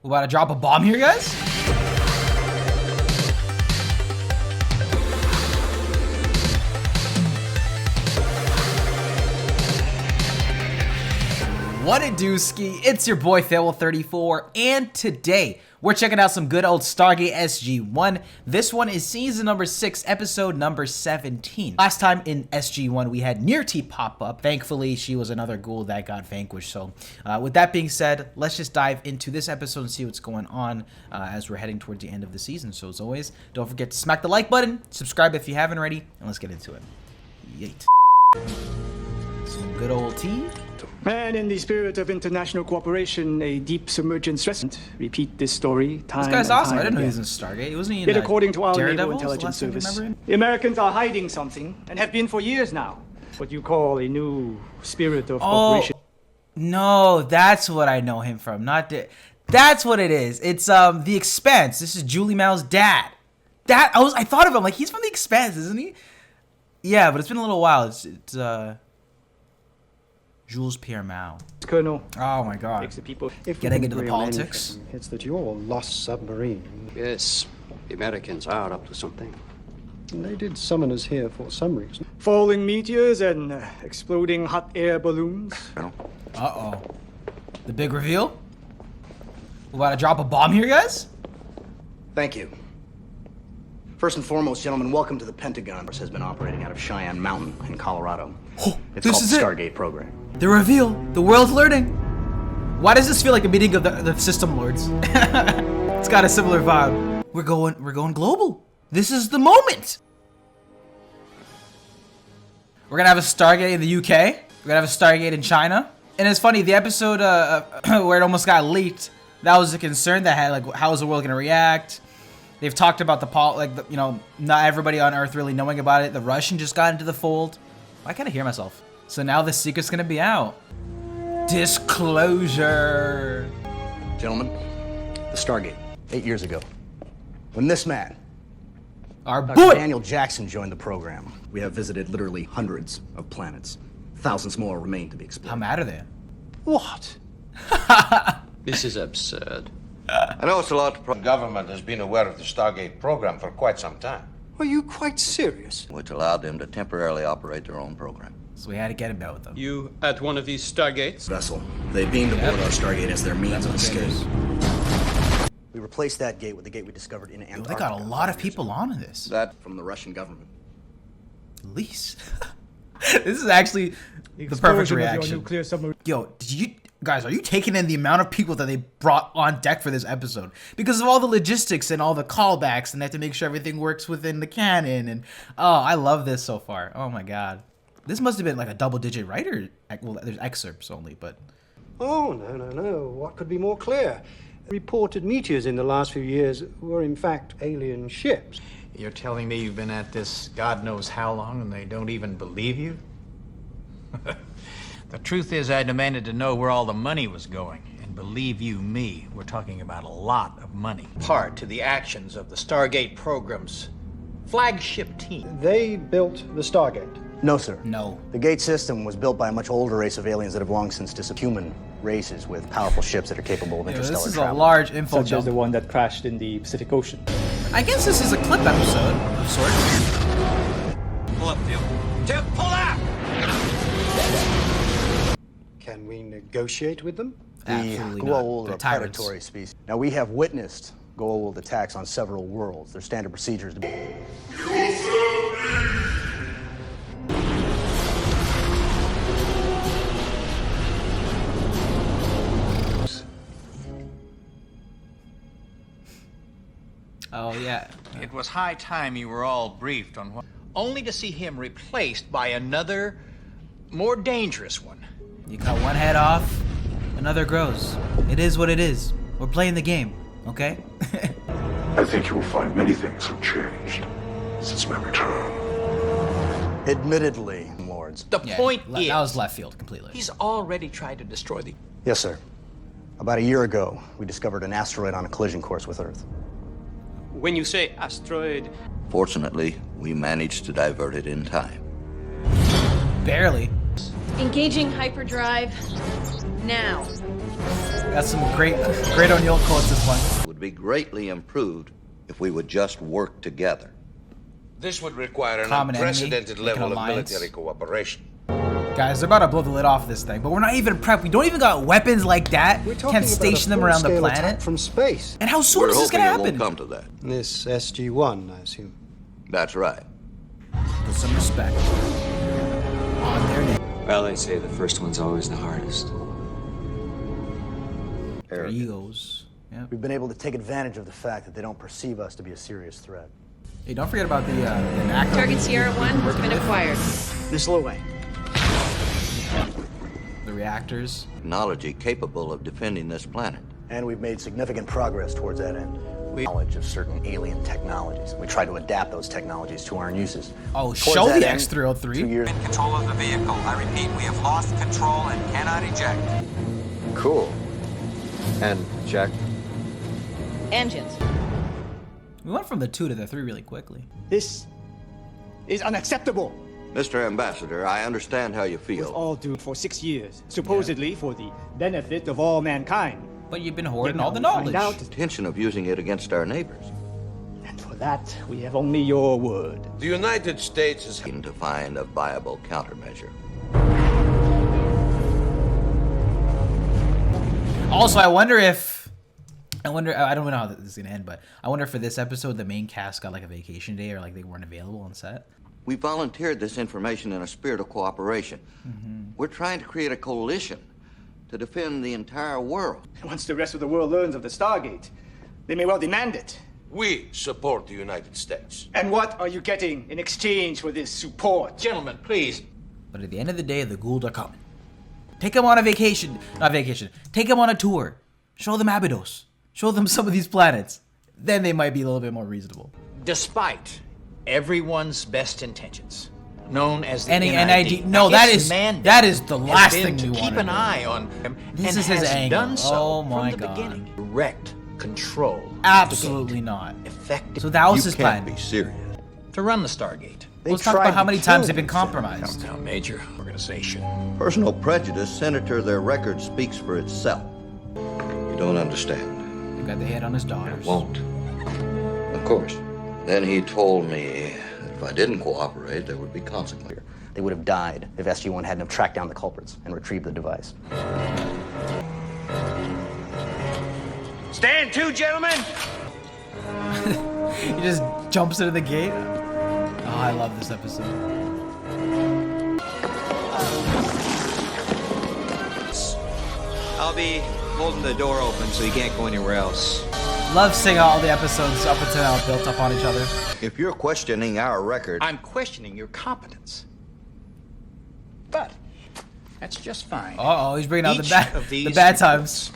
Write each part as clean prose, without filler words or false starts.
We about to drop a bomb here, guys? What it do, Ski? It's your boy Fable34, and today we're checking out some good old Stargate SG-1. This one is season number 6, episode number 17. Last time in SG-1 we had Nearty pop up. Thankfully, she was another ghoul that got vanquished. So with that being said, let's just dive into this episode and see what's going on as we're heading towards the end of the season. So as always, don't forget to smack the like button, subscribe if you haven't already, and let's get into it. Yeet. Some good old tea. And in the spirit of international cooperation, a deep submergence restaurant. Repeat this story time This guy's and awesome. time I didn't know he again. was in Stargate. Wasn't he in Yet according to our naval Daredevil? intelligence service, Remember him? the Americans are hiding something, and have been for years now. What you call a new spirit of cooperation. No, that's what I know him from. That's what it is. It's The Expanse. This is Julie Mao's dad. I thought of him like he's from The Expanse, isn't he? Yeah, but it's been a little while. It's Jules Pierre Mao. Colonel. Oh my God. Makes the people. Getting into the politics. It's that your lost submarine. Yes, the Americans are up to something. And they did summon us here for some reason. Falling meteors and exploding hot air balloons. Uh-oh. The big reveal? We about to drop a bomb here, guys? Thank you. First and foremost, gentlemen, welcome to the Pentagon. This has been operating out of Cheyenne Mountain in Colorado. It's this called is the it. Stargate program. The reveal. The world's learning. Why does this feel like a meeting of the system lords? It's got a similar vibe. We're going global. This is the moment. We're gonna have a Stargate in the UK. We're gonna have a Stargate in China. And it's funny, the episode where it almost got leaked, that was a concern that had like, how is the world gonna react? They've talked about not everybody on Earth really knowing about it. The Russian just got into the fold. Why can't I hear myself? So now the secret's gonna be out. Disclosure. Gentlemen, the Stargate, 8 years ago. When this man, Our Dr. boy. Daniel Jackson, joined the program, we have visited literally hundreds of planets. Thousands more remain to be explored. How mad are they? What? This is absurd. I know it's a lot. The government has been aware of the Stargate program for quite some time, Are you quite serious? which allowed them to temporarily operate their own program. So we had to get him out with them. You at one of these Stargates? Vessel. They beamed aboard our Stargate as their means of That's what it escape. is. We replaced that gate with the gate we discovered in Antarctica. They got a lot of people on this. That From the Russian government. At least. This is actually the perfect Explosion of your reaction. nuclear submarine. Yo, guys, are you taking in the amount of people that they brought on deck for this episode? Because of all the logistics and all the callbacks, and they have to make sure everything works within the canon. And oh, I love this so far. Oh my God. This must have been like a double-digit writer. Well, there's excerpts only, but Oh, no. What could be more clear? Reported meteors in the last few years were in fact alien ships. You're telling me you've been at this God knows how long and they don't even believe you? The truth is, I demanded to know where all the money was going. And believe you me, we're talking about a lot of money. Part to the actions of the Stargate program's flagship team. They built the Stargate. No, sir. no. The gate system was built by a much older race of aliens that have long since disappeared. Human races with powerful ships that are capable of Yo, interstellar this is a travel. large info Such as the dump. one that crashed in the Pacific Ocean. I guess this is a clip episode of sorts. Pull up, Phil. Tip, pull out! Can we negotiate with them? Absolutely Goa'uld not. are They're a tyrants. predatory species. Now, we have witnessed Goa'uld attacks on several worlds. Their standard procedures to be... Oh yeah. It was high time you were all briefed on what... Only to see him replaced by another, more dangerous one. You cut one head off, another grows. It is what it is. We're playing the game, okay? I think you will find many things have changed since my return. Admittedly, lords. The point is, that was left field completely. he's already tried to destroy the... Yes, sir. About a year ago, we discovered an asteroid on a collision course with Earth. when you say asteroid, Fortunately, we managed to divert it in time. Barely. Engaging hyperdrive now. Got some great O'Neill quotes this one. Would be greatly improved if we would just work together. This would require an Common enemy, unprecedented make an level of alliance. military cooperation. Guys, they're about to blow the lid off this thing, but we're not even prepped. We don't even got weapons like that. We're talking Can't about station a them around the full-scale planet. attack from space. And how soon We're is this hoping gonna it won't happen? come to that. This SG-1, I assume. That's right. Put some respect on their name. Well, they say the first one's always the hardest. Their egos. Yeah. We've been able to take advantage of the fact that they don't perceive us to be a serious threat. Hey, don't forget about the NACO. Target Sierra 1 has been acquired. This little way. The reactors. Technology capable of defending this planet. And we've made significant progress towards that end. We have knowledge of certain alien technologies. We try to adapt those technologies to our own uses. Oh, Towards show that the end, X-303. 2 years. In control of the vehicle. I repeat, we have lost control and cannot eject. Cool. And check. Engines. We went from the 2 to the 3 really quickly. This is unacceptable. Mr. Ambassador, I understand how you With feel. all due for 6 years, supposedly for the benefit of all mankind. But you've been hoarding Yet all the now we find knowledge. out- Intention of using it against our neighbors. And for that, we have only your word. The United States is To find a viable countermeasure. Also, I don't know how this is gonna end, but I wonder if for this episode the main cast got like a vacation day or like they weren't available on set. We volunteered this information in a spirit of cooperation. We're trying to create a coalition to defend the entire world. Once the rest of the world learns of the Stargate, they may well demand it. we support the United States. And what are you getting in exchange for this support? Gentlemen, please. But at the end of the day, the Gould are coming. Take them on a vacation. Not vacation. Take them on a tour. Show them Abydos. Show them some of these planets. Then they might be a little bit more reasonable. Despite everyone's best intentions, known as the NID. No, that is the last thing we to want keep to an do. eye on them. This and is his has angle. done so Oh my from the God. beginning. Direct control. of the Absolutely gate. not. Effective. So that was You his can't plan. be serious. To run the Stargate. Let's talk about how many times they've been compromised. Now, major organization. Personal prejudice, Senator, their record speaks for itself. You don't understand. They got the head on his daughters. Won't. Of course. Then he told me that if I didn't cooperate, there would be consequences. They would have died if SG-1 hadn't have tracked down the culprits and retrieved the device. Stand to, gentlemen! He just jumps into the gate. Oh, I love this episode. I'll be holding the door open so you can't go anywhere else. Love seeing all the episodes up until now built up on each other. If you're questioning our record, I'm questioning your competence. But that's just fine. Uh-oh, he's bringing out Each the of these bad times.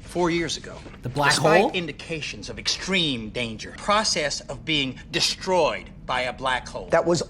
4 years ago, The black despite hole? indications of extreme danger, process of being destroyed by a black hole. That was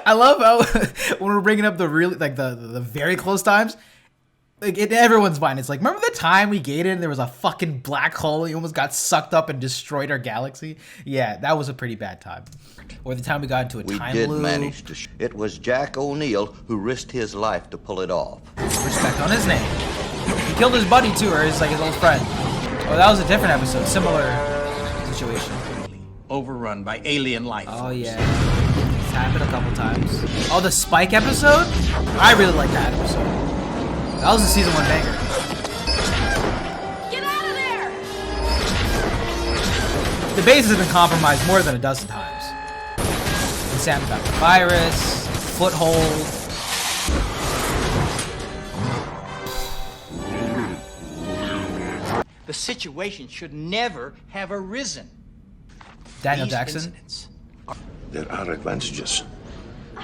I love how when we're bringing up the really like the very close times, like in everyone's mind, it's like, remember the time we gated and there was a fucking black hole and you almost got sucked up and destroyed our galaxy? Yeah, that was a pretty bad time. Or the time we got into a we time did loop. manage to. It was Jack O'Neill who risked his life to pull it off. Respect on his name. He killed his buddy too, or his old friend. Oh, that was a different episode. Similar situation. Overrun by alien life Oh forms. yeah, it's happened a couple times. Oh, the Spike episode? I really like that episode. That was a season 1 banger. Get out of there! The base has been compromised more than a dozen times. And Sam got the virus, foothold. The situation should never have arisen. Daniel These Jackson. incidents There are advantages.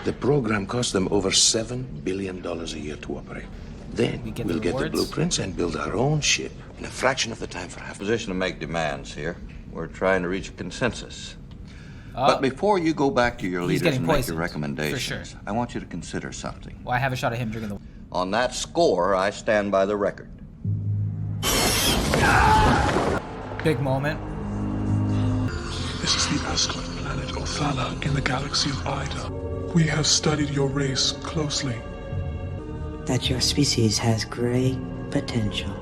The program costs them over $7 billion a year to operate. Then We get we'll the get the rewards? blueprints and build our own ship in a fraction of the time for half. Position to make demands here. We're trying to reach a consensus. Oh, But before you go back to your He's leaders getting and make poisoned, your for recommendations, sure. I want you to consider something. well, I have a shot of him drinking the. On that score, I stand by the record. Big moment. This is the Ascot planet Othala in the galaxy of Ida. We have studied your race closely. that your species has great potential.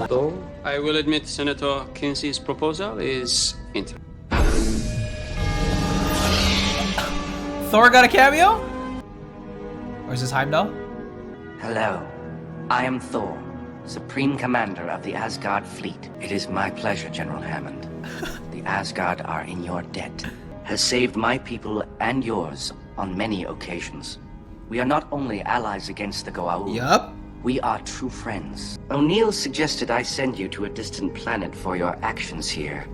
Though I will admit Senator Kinsey's proposal is interesting. Thor got a cameo? Or is this Heimdall? Hello, I am Thor, Supreme Commander of the Asgard Fleet. It is my pleasure, General Hammond. The Asgard are in your debt. Has saved my people and yours on many occasions. We are not only allies against the Goa'uld. Yup. We are true friends. O'Neill suggested I send you to a distant planet for your actions here.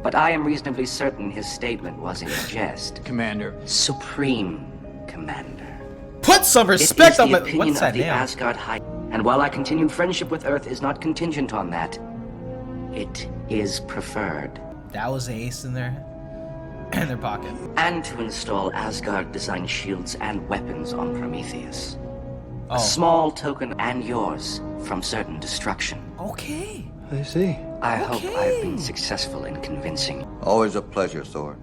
But I am reasonably certain his statement was in jest. Commander. Supreme Commander. Put some respect on the it. opinion What's that of the name? Asgard High. And while our continued friendship with Earth is not contingent on that, it is preferred. That was the ace in their pocket. And to install Asgard-designed shields and weapons on Prometheus. Oh. A small token and yours from certain destruction. Okay. I see. I hope I've been successful in convincing. Always a pleasure, Thor.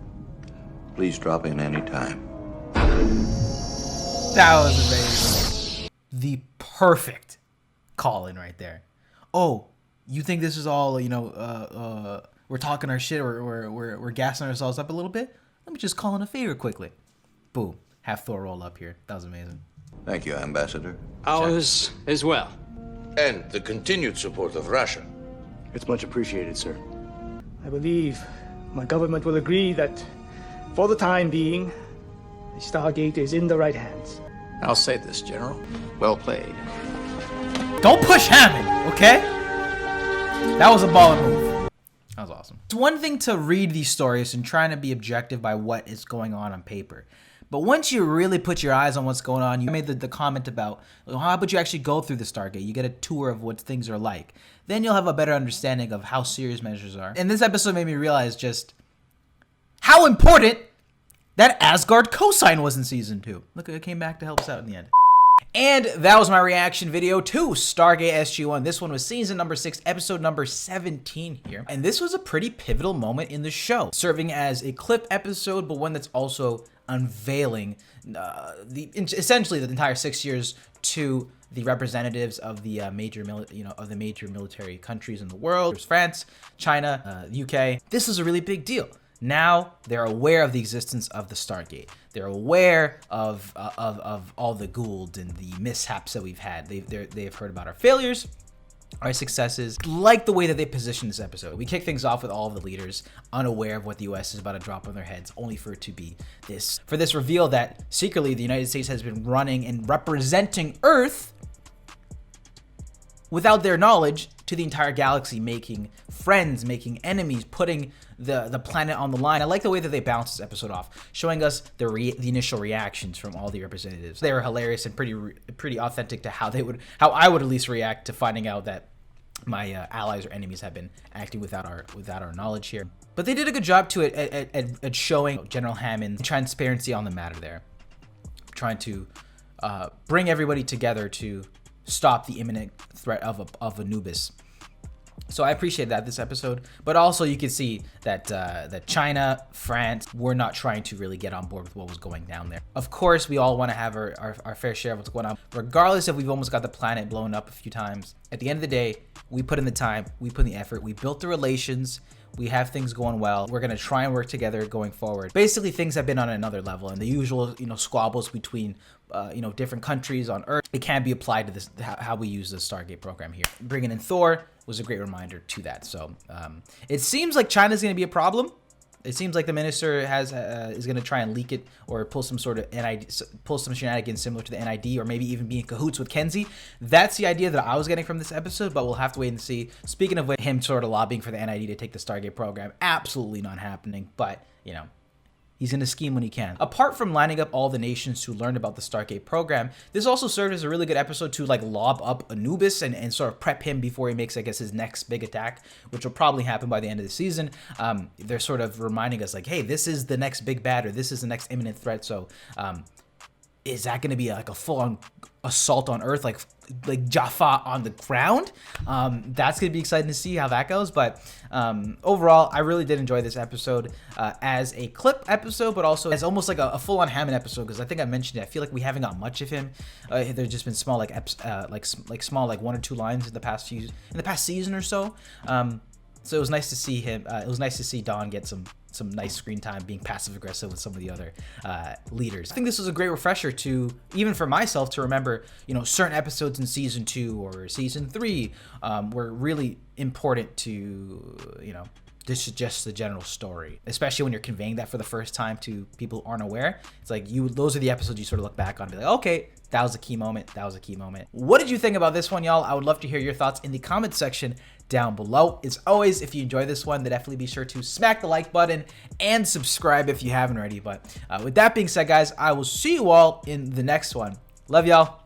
Please drop in any time. That was amazing. The perfect call-in right there. Oh, you think this is all, you know, we're talking our shit or we're gassing ourselves up a little bit? Let me just call in a favor quickly. Boom. Have Thor roll up here. That was amazing. Thank you, Ambassador. Ours as well. And the continued support of Russia. It's much appreciated, sir. I believe my government will agree that, for the time being, the Stargate is in the right hands. I'll say this, General. Well played. Don't push Hammond, okay? That was a baller move. That was awesome. It's one thing to read these stories and trying to be objective by what is going on paper. But once you really put your eyes on what's going on, you made the comment about, well, how about you actually go through the Stargate? You get a tour of what things are like. Then you'll have a better understanding of how serious measures are. And this episode made me realize just how important that Asgard cosign was in season 2. Look, it came back to help us out in the end. And that was my reaction video to Stargate SG-1. This one was season number 6, episode number 17 here. And this was a pretty pivotal moment in the show, serving as a clip episode, but one that's also unveiling essentially the entire 6 years to the representatives of the major military countries in the world. There's France, China, UK. This is a really big deal. Now they're aware of the existence of the Stargate. They're aware of all the Goa'uld and the mishaps that we've had. They've heard about our failures, our successes. Like the way that they position this episode. We kick things off with all of the leaders unaware of what the US is about to drop on their heads, only for it to be this reveal that secretly the United States has been running and representing Earth without their knowledge to the entire galaxy, making friends, making enemies, putting the planet on the line. I like the way that they bounced this episode off, showing us the initial reactions from all the representatives. They were hilarious and pretty authentic to how I would at least react to finding out that my allies or enemies have been acting without our knowledge here. But they did a good job to it at showing General Hammond transparency on the matter there, trying to bring everybody together to stop the imminent threat of Anubis. So I appreciate that this episode, but also you can see that China, France were not trying to really get on board with what was going down there. Of course, we all want to have our fair share of what's going on, regardless if we've almost got the planet blown up a few times. At the end of the day, we put in the time, we put in the effort, we built the relations, we have things going well. We're gonna try and work together going forward. Basically, things have been on another level, and the usual, squabbles between different countries on Earth, it can be applied to this, how we use the Stargate program here. Bringing in Thor was a great reminder to that. So it seems like China's going to be a problem. It seems like the minister is going to try and leak it or pull some sort of pull some shenanigans similar to the NID, or maybe even be in cahoots with Kenzie. That's the idea that I was getting from this episode, but we'll have to wait and see. Speaking of him sort of lobbying for the NID to take the Stargate program, absolutely not happening, but he's going to scheme when he can. Apart from lining up all the nations who learned about the Stargate program, this also served as a really good episode to lob up Anubis and sort of prep him before he makes, I guess, his next big attack, which will probably happen by the end of the season. They're sort of reminding us hey, this is the next big bad, or this is the next imminent threat. So is that going to be a full-on assault on Earth, like Jaffa on the ground. That's gonna be exciting to see how that goes. But overall, I really did enjoy this episode as a clip episode, but also as almost like a full-on Hammond episode, because I think I mentioned it. I feel like we haven't got much of him. There's just been small small 1 or 2 lines in the past season or so. So it was nice to see him. It was nice to see Don get some nice screen time being passive aggressive with some of the other leaders. I think this was a great refresher to, even for myself, to remember, certain episodes in season 2 or season 3 were really important to, this is just the general story, especially when you're conveying that for the first time to people who aren't aware. It's like those are the episodes you sort of look back on and be like, okay, that was a key moment. That was a key moment. What did you think about this one, y'all? I would love to hear your thoughts in the comment section down below. As always, if you enjoy this one, then definitely be sure to smack the like button and subscribe if you haven't already. But with that being said, guys, I will see you all in the next one. Love y'all.